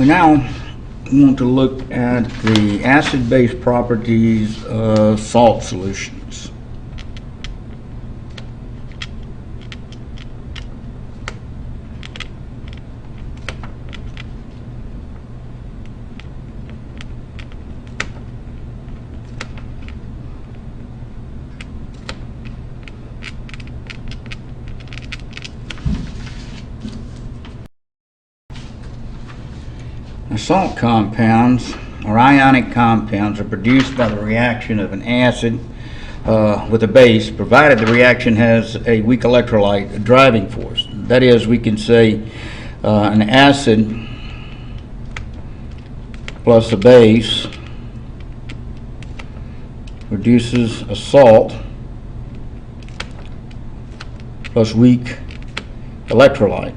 We now want to look at the acid-base properties of salt solutions. Now, salt compounds, or ionic compounds, are produced by the reaction of an acid with a base, provided the reaction has a weak electrolyte, a driving force. That is, we can say an acid plus a base produces a salt plus weak electrolyte.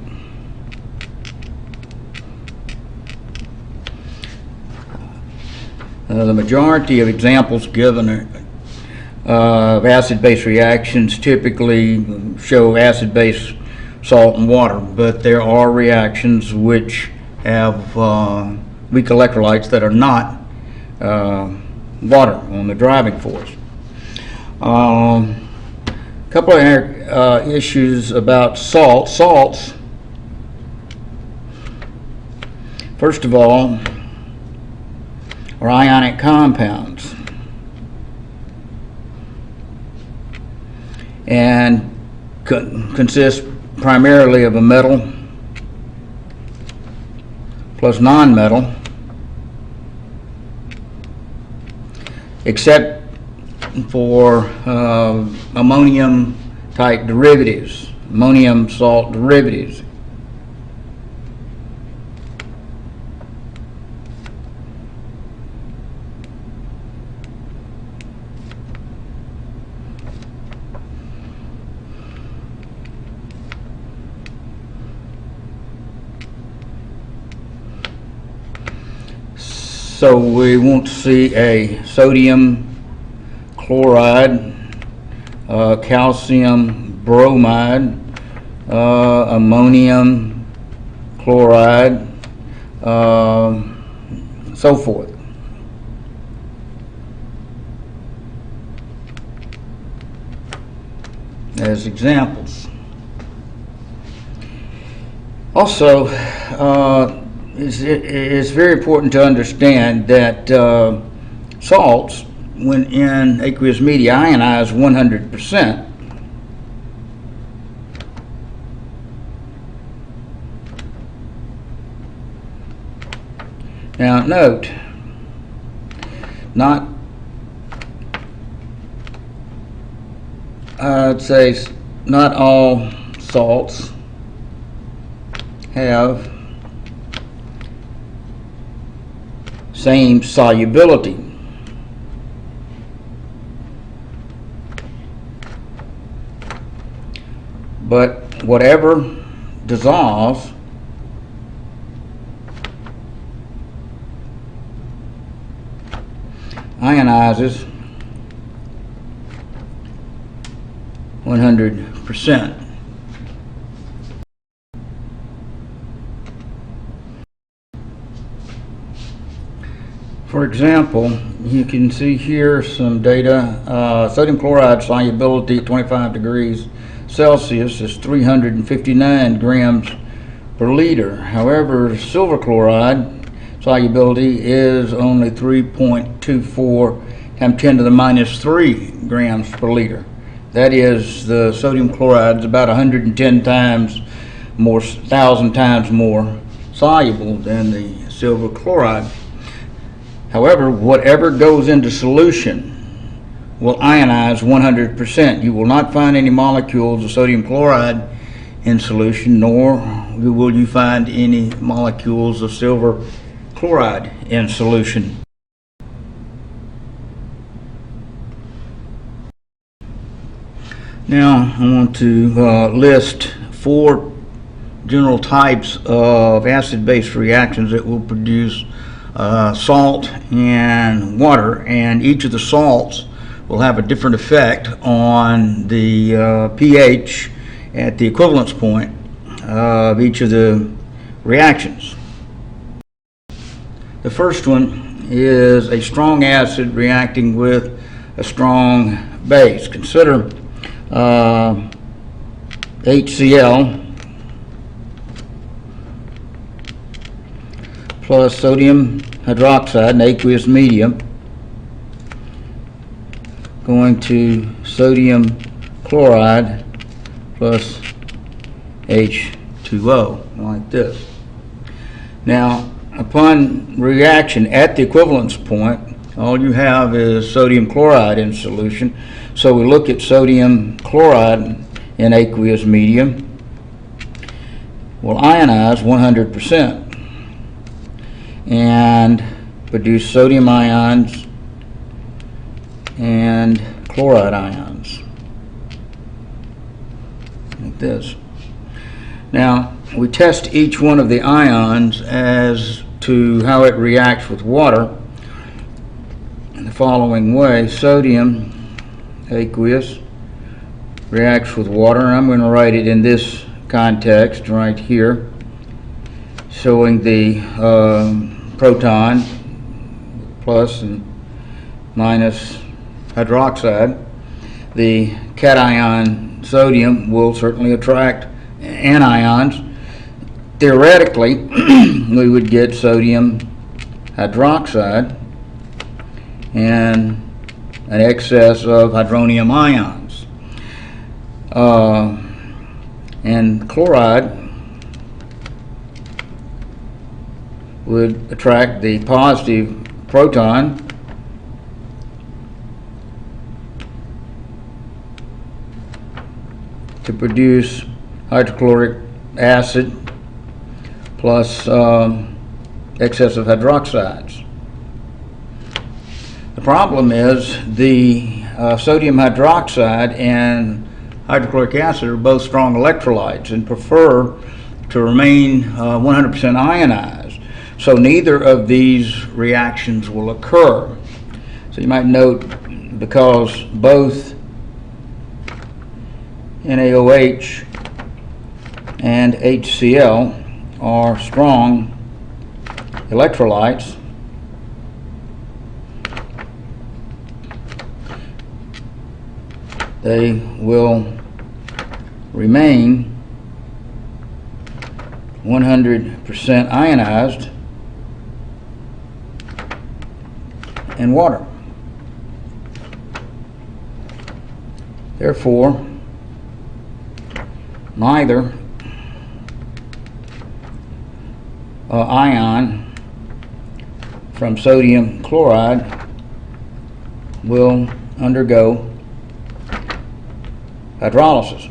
The majority of examples given of acid-base reactions typically show acid-base salt and water, but there are reactions which have weak electrolytes that are not water on the driving force. A couple of issues about salts. First of all, are ionic compounds, and consist primarily of a metal plus nonmetal, except for ammonium type derivatives, ammonium salt derivatives. So we want to see a sodium chloride, calcium bromide, ammonium chloride, so forth. As examples. Also, it's very important to understand that salts, when in aqueous media, ionize 100%. Now note, I'd say not all salts have same solubility. But whatever dissolves ionizes 100%. For example, you can see here some data. Sodium chloride solubility at 25 degrees Celsius is 359 grams per liter. However, silver chloride solubility is only 3.24 times 10 to the minus 3 grams per liter. That is, the sodium chloride is about 110 times more, 1,000 times more soluble than the silver chloride. However, whatever goes into solution will ionize 100%. You will not find any molecules of sodium chloride in solution, nor will you find any molecules of silver chloride in solution. Now I want to list 4 general types of acid-base reactions that will produce salt and water, and each of the salts will have a different effect on the pH at the equivalence point of each of the reactions. The first one is a strong acid reacting with a strong base. Consider HCl plus sodium hydroxide in aqueous medium going to sodium chloride plus H2O, like this. Now, upon reaction at the equivalence point, all you have is sodium chloride in solution. So we look at sodium chloride in aqueous medium. Will ionize 100% and produce sodium ions and chloride ions, like this. Now, we test each one of the ions as to how it reacts with water in the following way. Sodium, aqueous, reacts with water. I'm going to write it in this context right here, showing the proton plus and minus hydroxide. The cation sodium will certainly attract anions. Theoretically, we would get sodium hydroxide and an excess of hydronium ions. And chloride would attract the positive proton to produce hydrochloric acid plus excess of hydroxides. The problem is the sodium hydroxide and hydrochloric acid are both strong electrolytes and prefer to remain 100% ionized. So neither of these reactions will occur. So you might note, because both NaOH and HCl are strong electrolytes, they will remain 100% ionized in water. Therefore, neither ion from sodium chloride will undergo hydrolysis.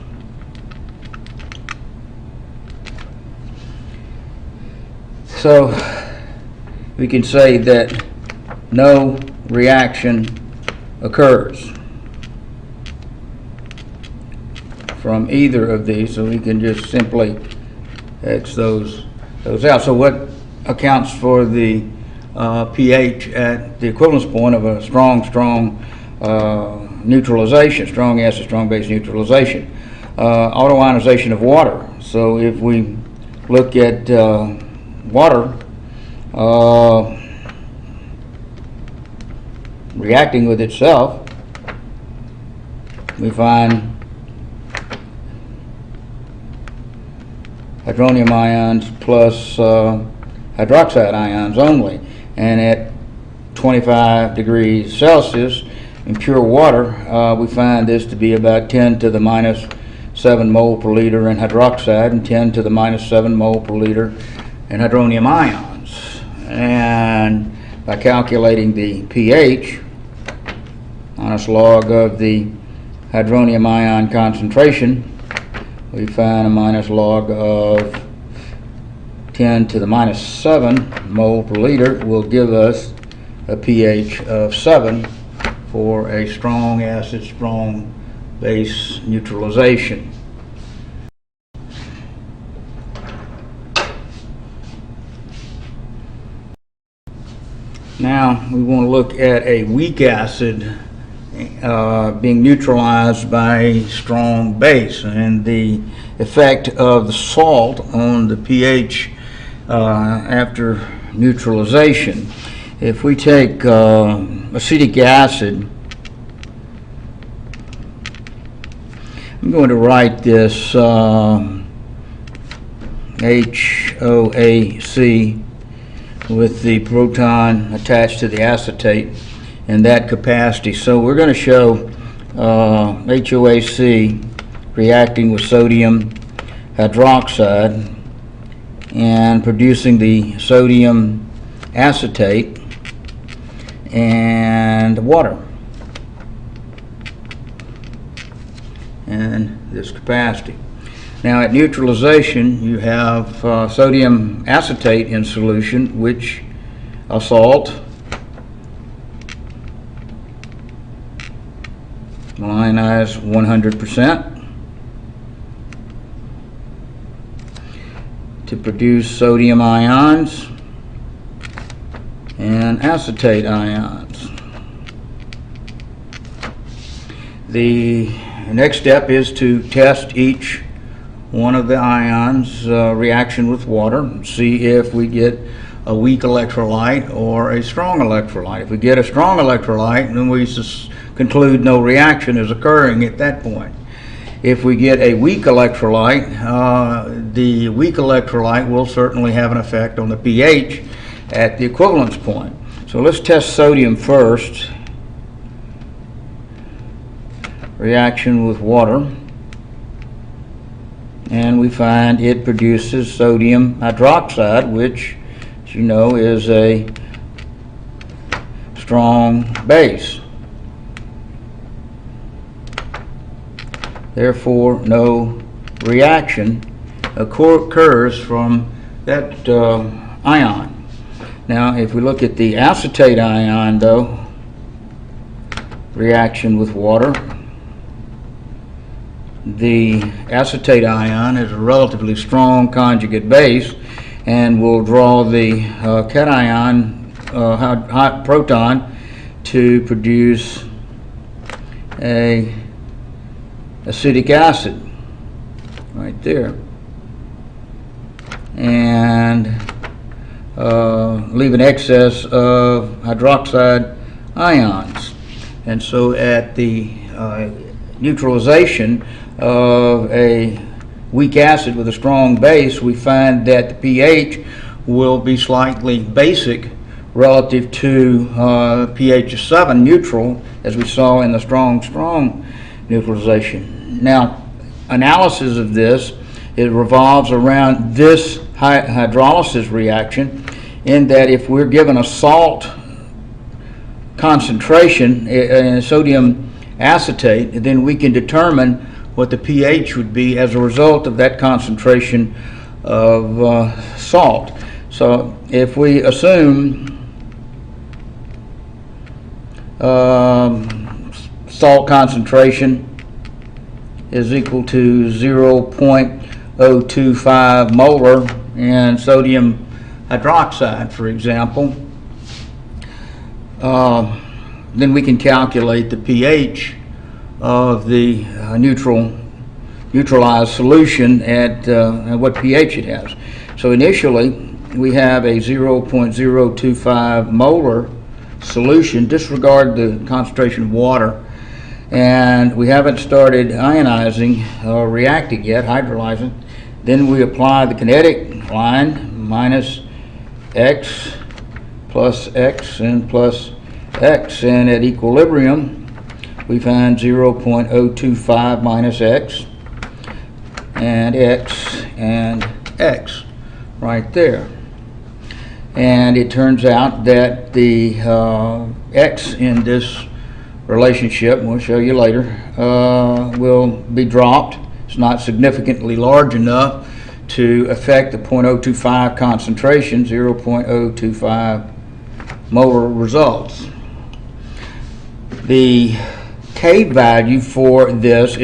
So we can say that no reaction occurs from either of these, so we can just simply X those out. So what accounts for the pH at the equivalence point of a strong neutralization, strong acid, strong base neutralization? Autoionization of water. So if we look at water reacting with itself, we find hydronium ions plus hydroxide ions only. And at 25 degrees Celsius in pure water, we find this to be about 10 to the minus 7 mole per liter in hydroxide and 10 to the minus 7 mole per liter in hydronium ions. And by calculating the pH, minus log of the hydronium ion concentration, we find a minus log of 10 to the minus 7 mole per liter will give us a pH of 7 for a strong acid, strong base neutralization. Now we want to look at a weak acid being neutralized by a strong base, and the effect of the salt on the pH after neutralization. If we take acetic acid, I'm going to write this HOAC with the proton attached to the acetate in that capacity. So we're going to show HOAC reacting with sodium hydroxide and producing the sodium acetate and water in this capacity. Now at neutralization you have sodium acetate in solution, which a salt, ionized 100%, to produce sodium ions and acetate ions. The next step is to test each one of the ions reaction with water and see if we get a weak electrolyte or a strong electrolyte. If we get a strong electrolyte, then we conclude no reaction is occurring at that point. If we get a weak electrolyte, the weak electrolyte will certainly have an effect on the pH at the equivalence point. So let's test sodium first. Reaction with water, and we find it produces sodium hydroxide, which, as you know, is a strong base. Therefore, no reaction occurs from that ion. Now, if we look at the acetate ion, though, reaction with water, the acetate ion is a relatively strong conjugate base and will draw the cation hot proton to produce a acetic acid right there, and leave an excess of hydroxide ions. And so at the neutralization of a weak acid with a strong base, we find that the pH will be slightly basic relative to pH of 7 neutral, as we saw in the strong neutralization. Now, analysis of this, it revolves around this hydrolysis reaction, in that if we're given a salt concentration in sodium acetate, then we can determine what the pH would be as a result of that concentration of salt. So if we assume salt concentration is equal to 0.025 molar in sodium hydroxide, for example, then we can calculate the pH of the neutralized solution at what pH it has. So initially we have a 0.025 molar solution. Disregard the concentration of water, and we haven't started ionizing or reacting yet, hydrolyzing. Then we apply the kinetic line, minus X plus X and plus X, and at equilibrium we find 0.025 minus X and X right there. And it turns out that the X in this relationship, we'll show you later, will be dropped. It's not significantly large enough to affect the 0.025 concentration. 0.025 molar results. The K value for this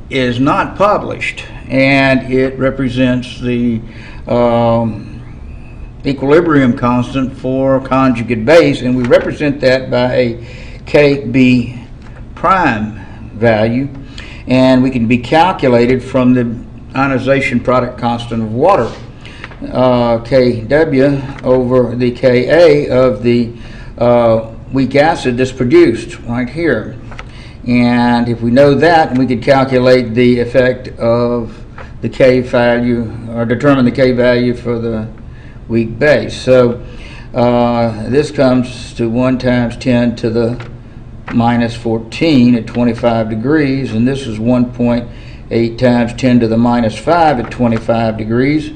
is not published, and it represents the equilibrium constant for conjugate base, and we represent that by a KB prime value, and we can be calculated from the ionization product constant of water. Kw over the Ka of the weak acid that's produced right here. And if we know that, we could calculate the effect of the K value, or determine the K value for the weak base. So this comes to 1 times 10 to the minus 14 at 25 degrees, and this is 1.8 times 10 to the minus 5 at 25 degrees.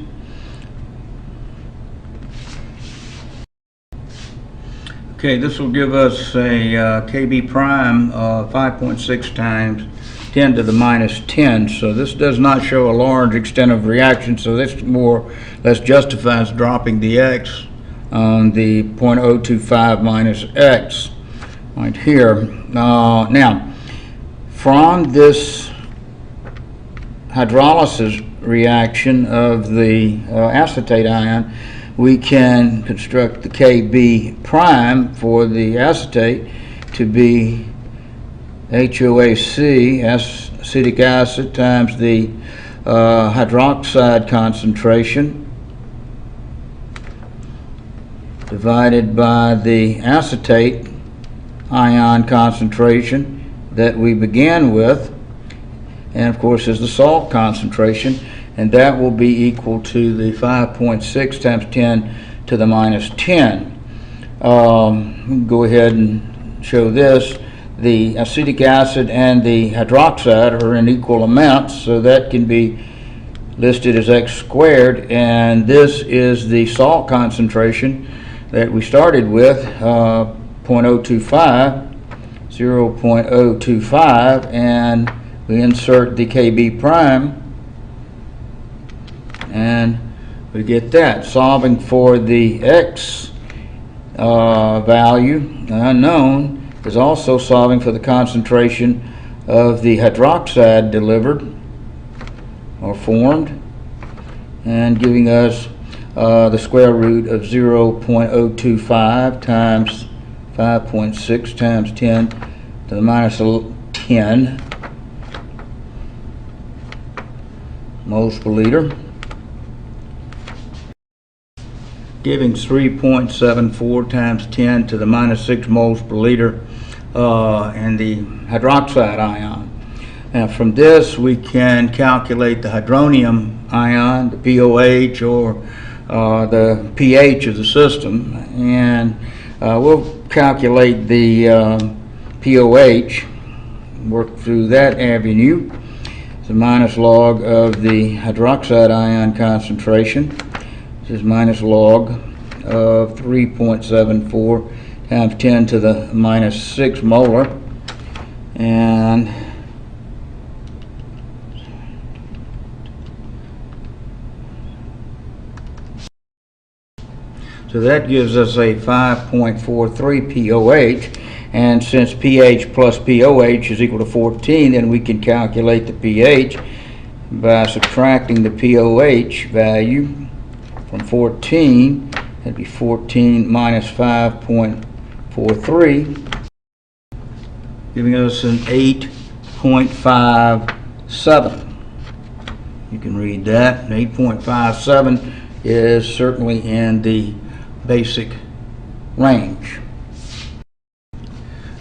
Okay, this will give us a Kb prime of 5.6 times 10 to the minus 10. So this does not show a large extent of reaction, so this more or less justifies dropping the x on the 0.025 minus x right here. Now, from this hydrolysis reaction of the acetate ion, we can construct the Kb prime for the acetate to be HOAC, acetic acid, times the hydroxide concentration divided by the acetate ion concentration that we began with, and of course is the salt concentration, and that will be equal to the 5.6 times 10 to the minus 10. Go ahead and show this. The acetic acid and the hydroxide are in equal amounts, so that can be listed as x squared, and this is the salt concentration that we started with, 0.025, and we insert the Kb prime, and we get that. Solving for the x value unknown is also solving for the concentration of the hydroxide delivered or formed, and giving us the square root of 0.025 times 5.6 times 10 to the minus 10 moles per liter, giving 3.74 times 10 to the minus 6 moles per liter in the hydroxide ion. Now from this we can calculate the hydronium ion, the POH, or the pH of the system, and we'll calculate the POH, work through that avenue. It's a minus log of the hydroxide ion concentration. This is minus log of 3.74 times 10 to the minus 6 molar, and so that gives us a 5.43 POH, and since pH plus POH is equal to 14, then we can calculate the pH by subtracting the POH value from 14. That'd be 14 minus 5.43, giving us an 8.57. You can read that. And 8.57 is certainly in the basic range.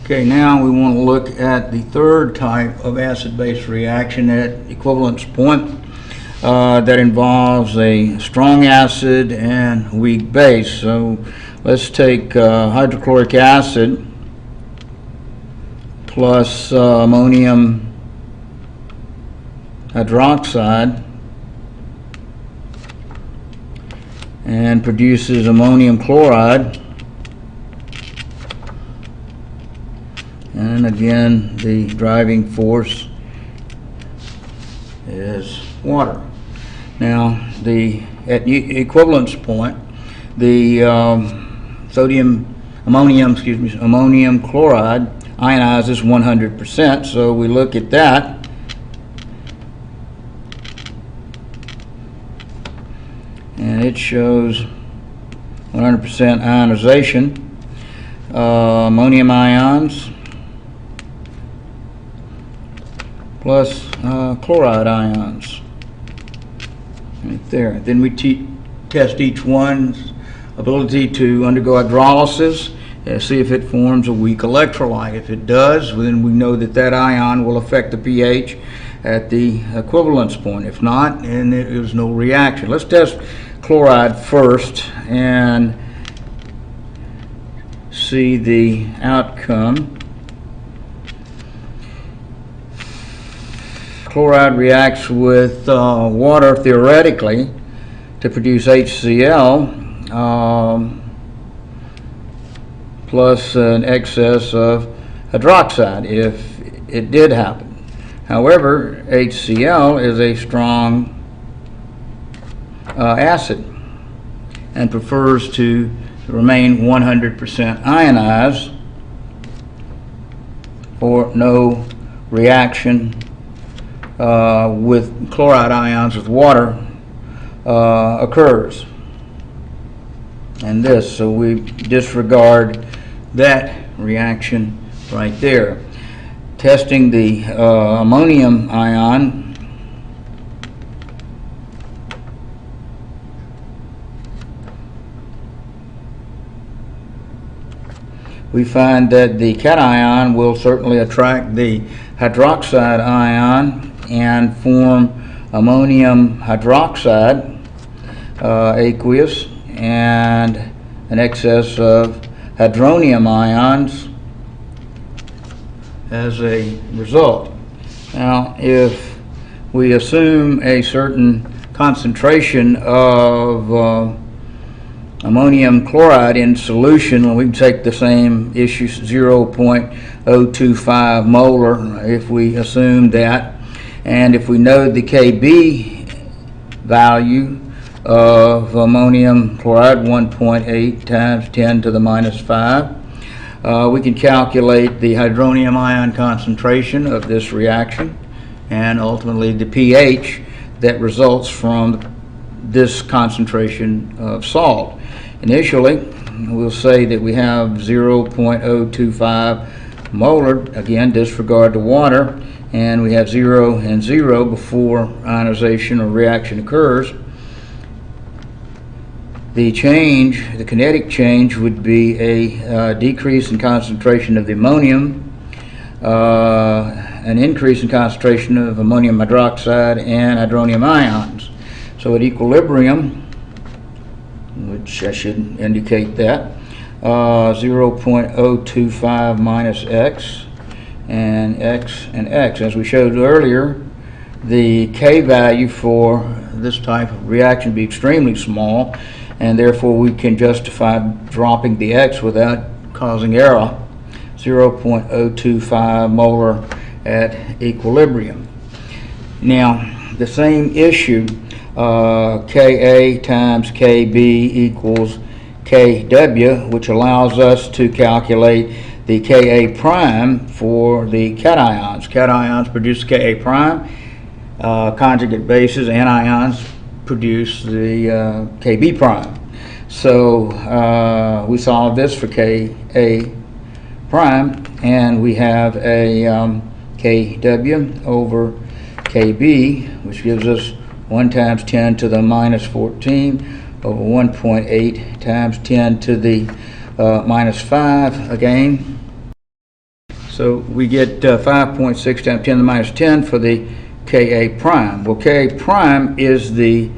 Okay, now we want to look at the third type of acid-base reaction at equivalence point that involves a strong acid and weak base. So let's take hydrochloric acid plus ammonium hydroxide, and produces ammonium chloride, and again the driving force is water. Now at equivalence point, the ammonium chloride ionizes 100%, so we look at that. And it shows 100% ionization. Ammonium ions plus chloride ions right there. Then we test each one's ability to undergo hydrolysis, see if it forms a weak electrolyte. If it does, then we know that that ion will affect the pH at the equivalence point. If not, then there's no reaction. Let's test chloride first and see the outcome. Chloride reacts with water theoretically to produce HCl plus an excess of hydroxide if it did happen. However, HCl is a strong acid and prefers to remain 100% ionized or no reaction with chloride ions with water occurs. And this, so we disregard that reaction right there. Testing the ammonium ion, we find that the cation will certainly attract the hydroxide ion and form ammonium hydroxide aqueous and an excess of hydronium ions as a result. Now, if we assume a certain concentration of ammonium chloride in solution, we can take the same issue, 0.025 molar, if we assume that, and if we know the Kb value of ammonium chloride, 1.8 times 10 to the minus 5, we can calculate the hydronium ion concentration of this reaction and ultimately the pH that results from this concentration of salt. Initially, we'll say that we have 0.025 molar, again disregard the water, and we have 0 and 0 before ionization or reaction occurs. The change, the kinetic change, would be a decrease in concentration of the ammonium, an increase in concentration of ammonium hydroxide and hydronium ions. So at equilibrium, which I should indicate that, 0.025 minus X and X and X. As we showed earlier, the K value for this type of reaction would be extremely small, and therefore we can justify dropping the X without causing error. 0.025 molar at equilibrium. Now, the same issue, Ka times Kb equals Kw, which allows us to calculate the Ka prime for the cations. Cations produce Ka prime, conjugate bases, anions produce the Kb prime. So we solve this for Ka prime, and we have a Kw over Kb, which gives us 1 times 10 to the minus 14 over 1.8 times 10 to the minus 5 again. So we get 5.6 times 10 to the minus 10 for the Ka prime. Well, Ka prime is the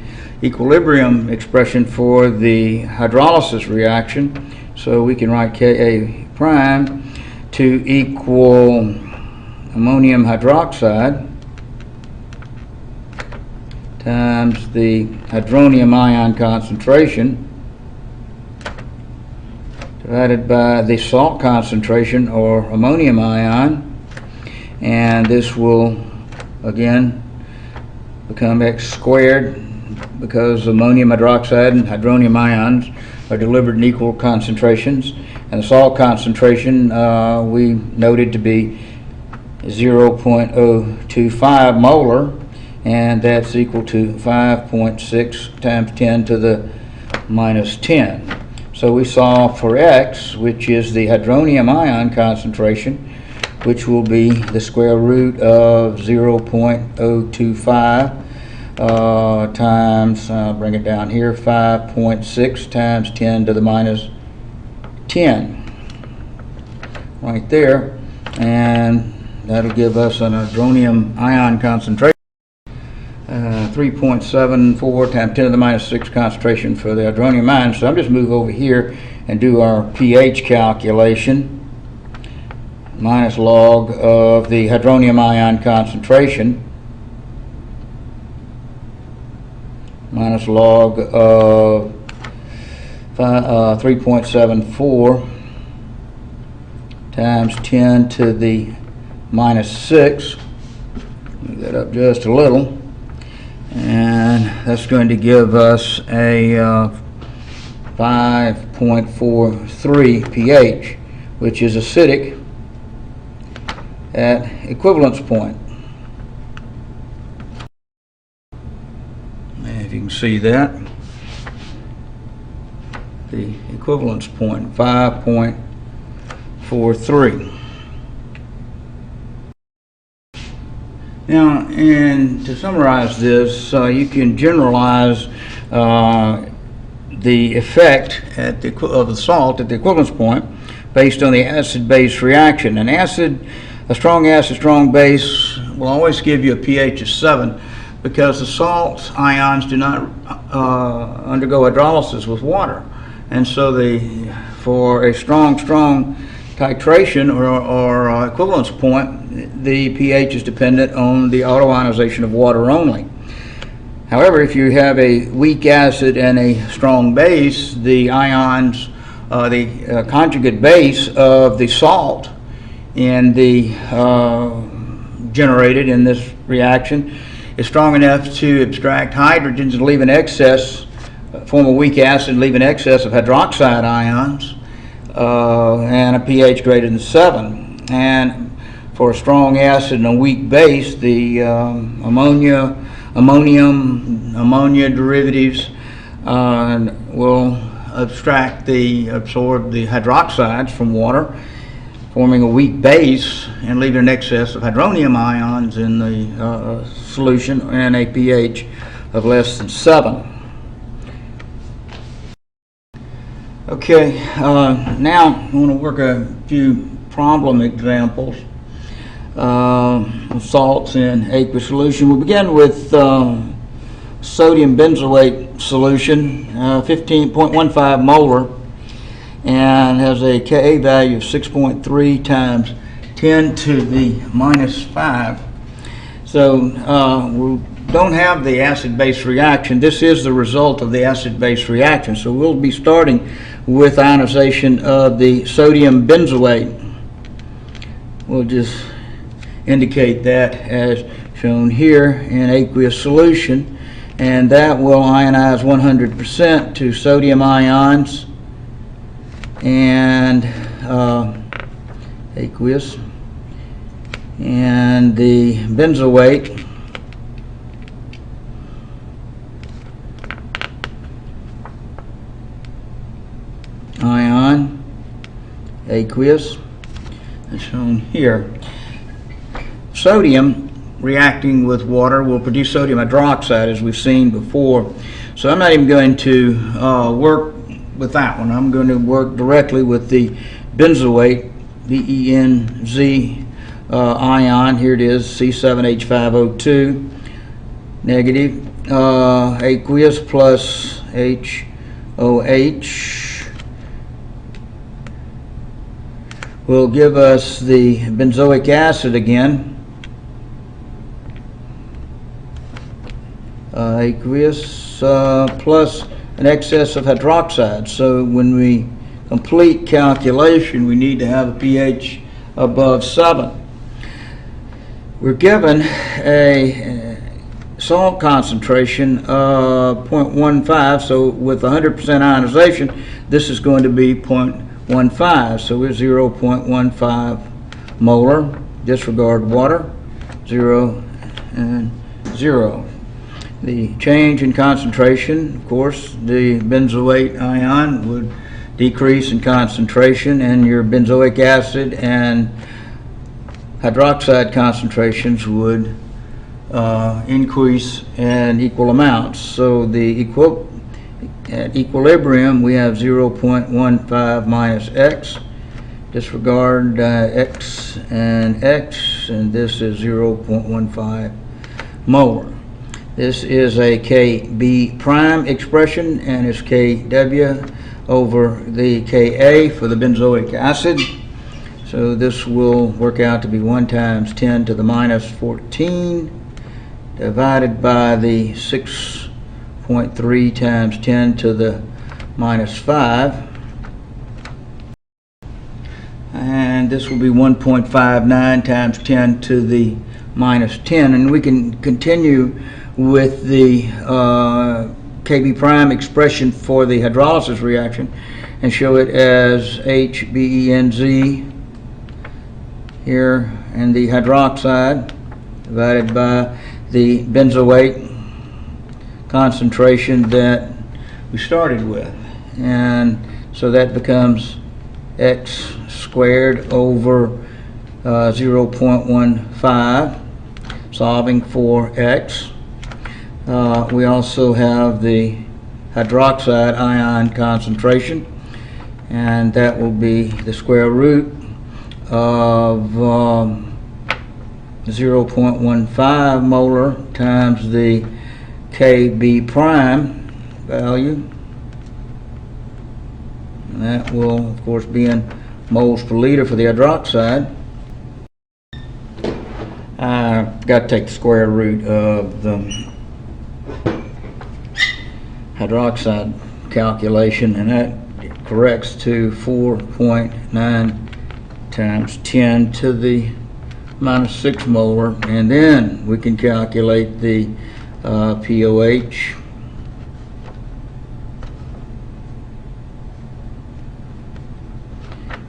equilibrium expression for the hydrolysis reaction. So we can write Ka prime to equal ammonium hydroxide times the hydronium ion concentration divided by the salt concentration or ammonium ion, and this will again become X squared because ammonium hydroxide and hydronium ions are delivered in equal concentrations, and the salt concentration we noted to be 0.025 molar, and that's equal to 5.6 times 10 to the minus 10. So we solve for X, which is the hydronium ion concentration, which will be the square root of 0.025 times, bring it down here, 5.6 times 10 to the minus 10 right there, and that'll give us an hydronium ion concentration, 3.74 times 10 to the minus 6 concentration for the hydronium ion. So I'm just move over here and do our pH calculation, minus log of the hydronium ion concentration, minus log of 3.74 times 10 to the minus 6. Move that up just a little, and that's going to give us a 5.43 pH, which is acidic at equivalence point. And if you can see that, the equivalence point, 5.43. Now, and to summarize this, you can generalize the effect of the salt at the equivalence point based on the acid-base reaction. A strong acid, strong base will always give you a pH of 7, because the salt ions do not undergo hydrolysis with water, and so for a strong titration or equivalence point, the pH is dependent on the autoionization of water only. However, if you have a weak acid and a strong base, the ions, the conjugate base of the salt in the generated in this reaction is strong enough to abstract hydrogens and leave an excess, form a weak acid, leave an excess of hydroxide ions, and a pH greater than 7. And for a strong acid and a weak base, the ammonia derivatives will absorb the hydroxides from water, forming a weak base and leaving an excess of hydronium ions in the solution and a pH of less than 7. Okay, now I want to work a few problem examples of salts in aqueous solution. We'll begin with sodium benzoate solution, 15.15 molar, and has a Ka value of 6.3 times 10 to the minus 5. So we don't have the acid-base reaction. This is the result of the acid-base reaction. So we'll be starting with ionization of the sodium benzoate. We'll just indicate that as shown here in aqueous solution, and that will ionize 100% to sodium ions and aqueous, and the benzoate ion, aqueous, as shown here. Sodium reacting with water will produce sodium hydroxide, as we've seen before. So I'm not even going to work with that one. I'm going to work directly with the benzoate, BENZ ion. Here it is, C7H5O2, negative, aqueous plus HOH will give us the benzoic acid again, aqueous plus an excess of hydroxide. So when we complete calculation, we need to have a pH above 7. We're given a salt concentration of 0.15, so with 100% ionization, this is going to be 0.15, so we're 0.15 molar. Disregard water, 0 and 0. The change in concentration, of course, the benzoate ion would decrease in concentration, and your benzoic acid and hydroxide concentrations would increase in equal amounts. So at equilibrium, we have 0.15 minus x. Disregard x, and this is 0.15 molar. This is a Kb prime expression, and it's Kw over the Ka for the benzoic acid. So this will work out to be 1 times 10 to the minus 14 divided by the 6.3 times 10 to the minus 5. And this will be 1.59 times 10 to the minus 10. And we can continue with the Kb prime expression for the hydrolysis reaction and show it as HBenz here and the hydroxide divided by the benzoate concentration that we started with. And so that becomes x squared over 0.15, solving for x. We also have the hydroxide ion concentration, and that will be the square root of 0.15 molar times the Kb prime value. And that will, of course, be in moles per liter for the hydroxide. I've got to take the square root of the hydroxide calculation, and that corrects to 4.9 times 10 to the minus 6 molar, and then we can calculate the POH.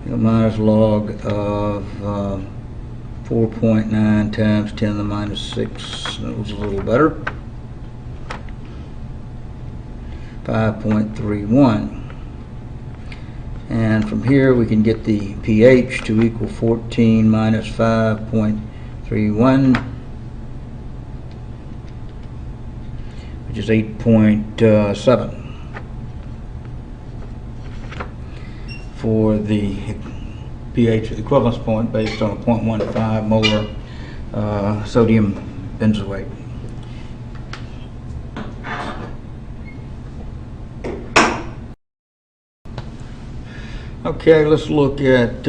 Minus log of 4.9 times 10 to the minus 6. That was a little better. 5.31. And from here we can get the pH to equal 14 minus 5.31, which is 8.7. For the pH equivalence point based on a 0.15 molar sodium benzoate. Okay, let's look at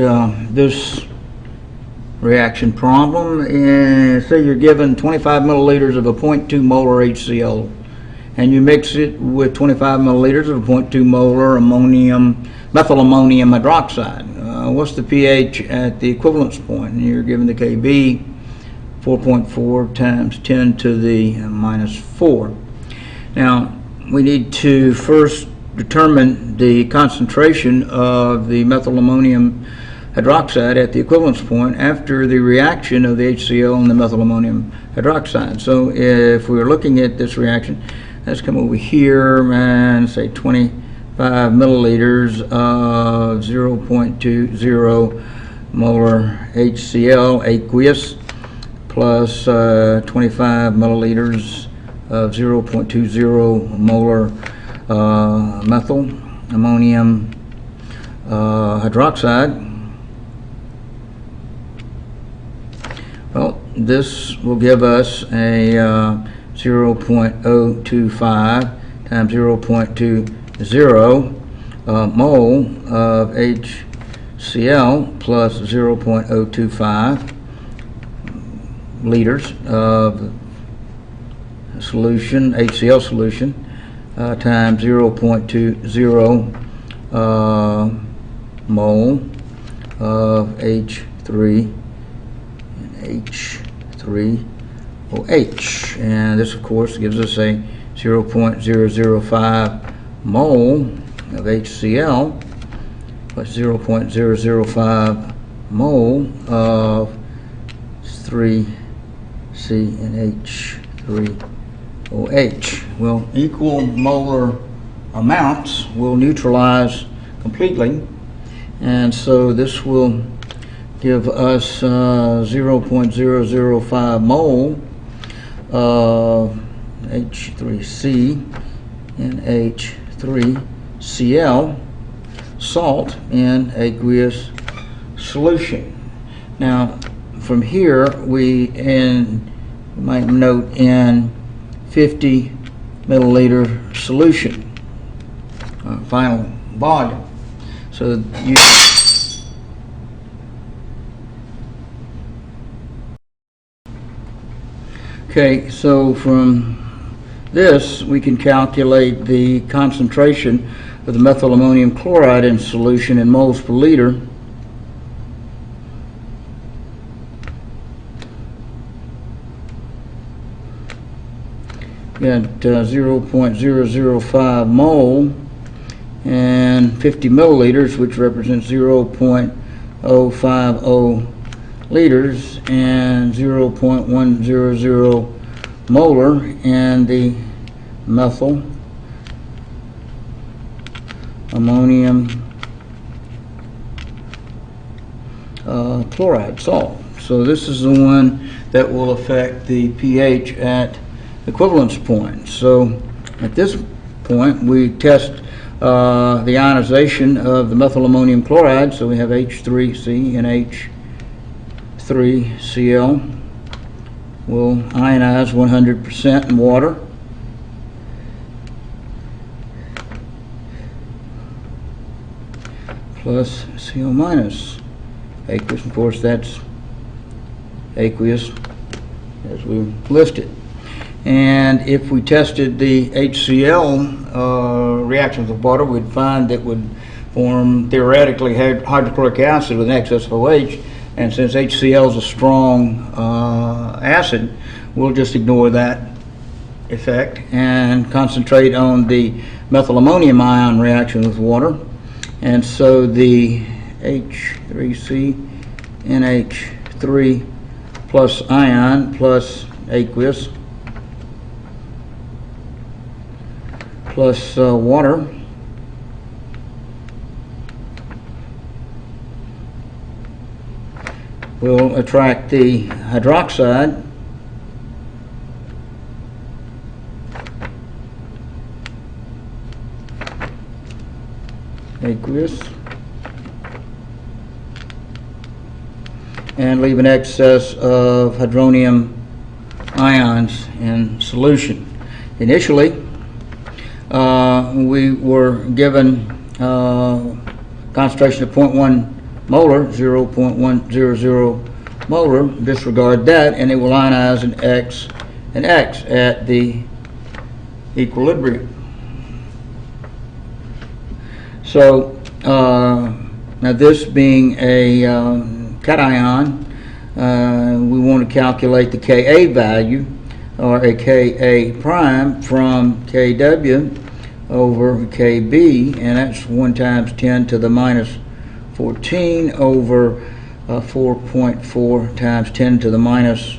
this reaction problem. Say you're given 25 milliliters of a 0.2 molar HCl, and you mix it with 25 milliliters of a 0.2 molar methyl ammonium hydroxide. What's the pH at the equivalence point? And you're given the Kb 4.4 times 10 to the minus 4. Now we need to first determine the concentration of the methyl ammonium hydroxide at the equivalence point after the reaction of the HCl and the methyl ammonium hydroxide. So if we were looking at this reaction, let's come over here and say 25 milliliters of 0.20 molar HCl aqueous plus 25 milliliters of 0.20 molar methyl ammonium hydroxide. Well, this will give us a 0.025 times 0.20 mole of HCl plus 0.025 liters of solution, HCl solution, times 0.20 mole of H3 and H3OH. And this, of course, gives us a 0.005 mole of HCl plus 0.005 mole of 3C and H3OH. Well, equal molar amounts will neutralize completely, and so this will give us 0.005 mole of H3C NH3Cl salt in aqueous solution. Now, from here, we might note in 50 milliliter solution, final volume. So you okay, so from this we can calculate the concentration of the methyl ammonium chloride in solution in moles per liter. Got 0.005 mole and 50 milliliters, which represents 0.050 liters, and 0.100 molar in the methyl ammonium chloride salt. So this is the one that will affect the pH at equivalence point. So at this point we test the ionization of the methyl ammonium chloride. So we have H3C and H3Cl. We'll ionize 100% in water. Plus Cl minus aqueous. Of course, that's aqueous as we listed. And if we tested the HCl reaction with water, we'd find that would form theoretically hydrochloric acid with an excess of OH. And since HCl is a strong acid, we'll just ignore that effect and concentrate on the methyl ammonium ion reaction with water. And so the H3C NH3 plus ion plus aqueous plus water will attract the hydroxide aqueous and leave an excess of hydronium ions in solution. Initially, we were given concentration of 0.1 molar, 0.100 molar. Disregard that, and it will ionize an X and X at the equilibrium. So now this being a cation, we want to calculate the Ka value, or a Ka prime, from Kw over Kb, and that's 1 times 10 to the minus 14 over 4.4 times 10 to the minus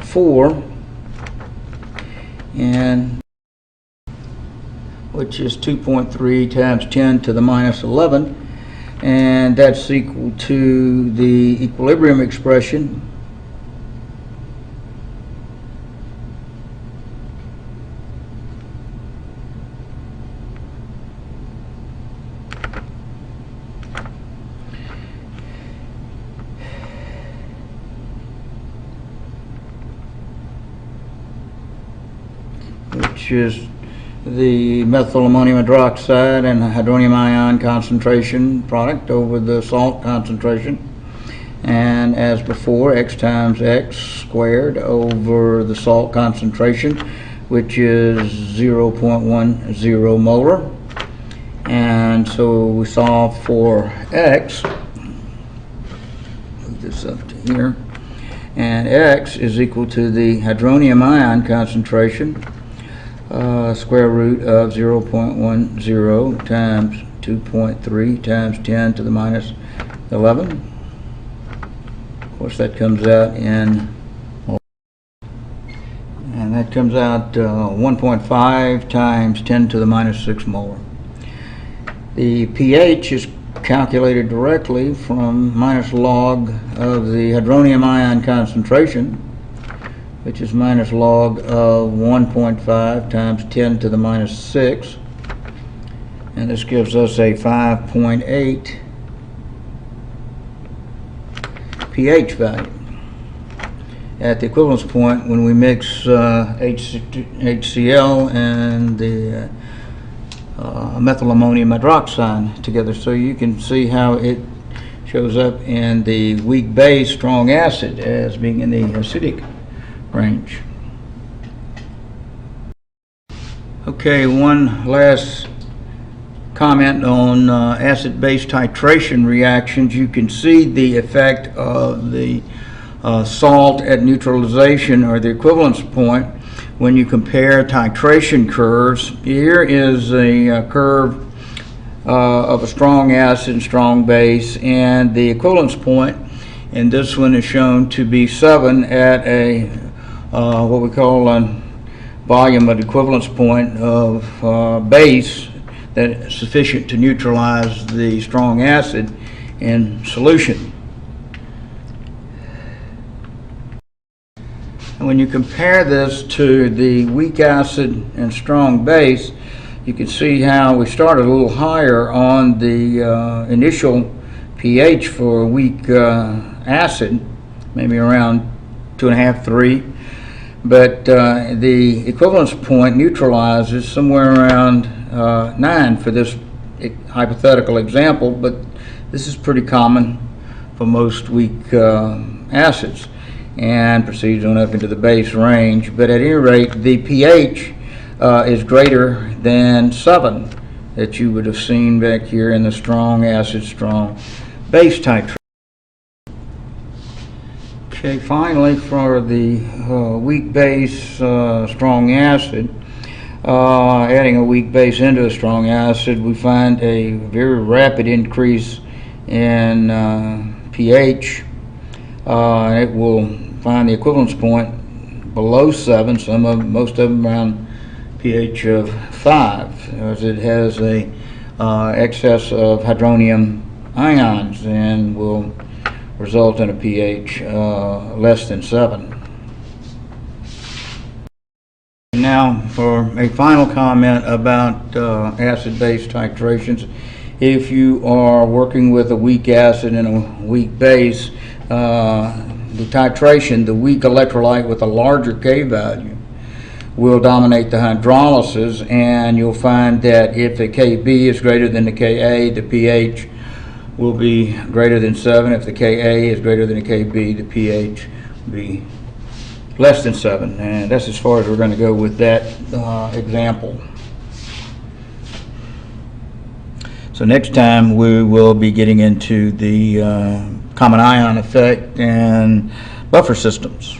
4, and which is 2.3 times 10 to the minus 11, and that's equal to the equilibrium expression, which is the methyl ammonium hydroxide and hydronium ion concentration product over the salt concentration, and as before, X times X squared over the salt concentration, which is 0.10 molar. And so we solve for X, move this up to here, and X is equal to the hydronium ion concentration, square root of 0.10 times 2.3 times 10 to the minus 11. Of course, that comes out in, and that comes out 1.5 times 10 to the minus 6 molar. The pH is calculated directly from minus log of the hydronium ion concentration, which is minus log of 1.5 times 10 to the minus 6. And this gives us a 5.8 pH value. At the equivalence point, when we mix HCl and the methyl ammonium hydroxide together, so you can see how it shows up in the weak base strong acid as being in the acidic range. Okay, one last comment on acid-base titration reactions. You can see the effect of the salt at neutralization, or the equivalence point, when you compare titration curves. Here is a curve of a strong acid and strong base, and the equivalence point in this one is shown to be 7 at a what we call a volume at equivalence point of base that is sufficient to neutralize the strong acid in solution. And when you compare this to the weak acid and strong base, you can see how we started a little higher on the initial pH for weak acid, maybe around 2.5, 3. But the equivalence point neutralizes somewhere around 9 for this hypothetical example, but this is pretty common for most weak acids, and proceeds on up into the base range. But at any rate, the pH is greater than 7 that you would have seen back here in the strong acid, strong base titration. Okay, finally, for the weak base strong acid, adding a weak base into a strong acid, we find a very rapid increase in pH. It will find the equivalence point below 7, most of them around pH of 5, as it has a excess of hydronium ions and will result in a pH less than 7. Now for a final comment about acid-base titrations. If you are working with a weak acid and a weak base, the titration, the weak electrolyte with a larger K value, will dominate the hydrolysis, and you'll find that if the Kb is greater than the Ka, the pH will be greater than 7. If the Ka is greater than the Kb, the pH will be less than 7. And that's as far as we're going to go with that example. So next time we will be getting into the common ion effect and buffer systems.